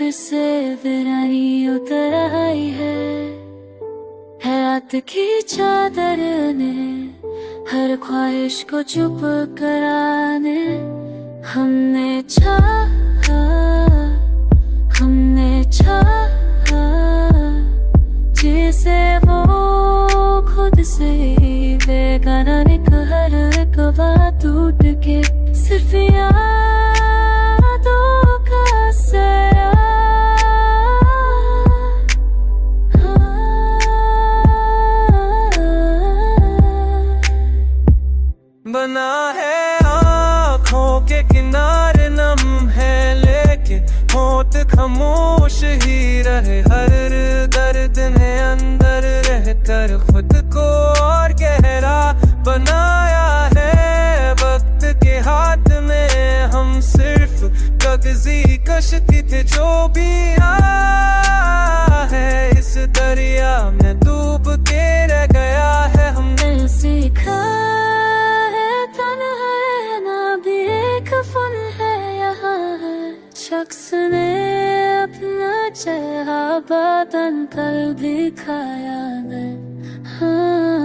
फिर से वीरानी उतर आई है हयात की चादर ने हर ख्वाहिश को चुप कराने। हमने चाहा जिसे वो खुद से बेगाना एक हर एक बात टूट के सिर्फ यादों का सरा बना है। आँखों के किनारे नम है लेके होठ खामोश ही रहे। हर दर्द ने अंदर रहकर खुद को और गहरा बनाया है। वक्त के हाथ में हम सिर्फ कागजी कश्ती थे जो भी आया है इस दरिया में डूब के रह गया है। हमने सीखा शख्स ने अपना चेहरा बदल कर दिखाया है। हाँ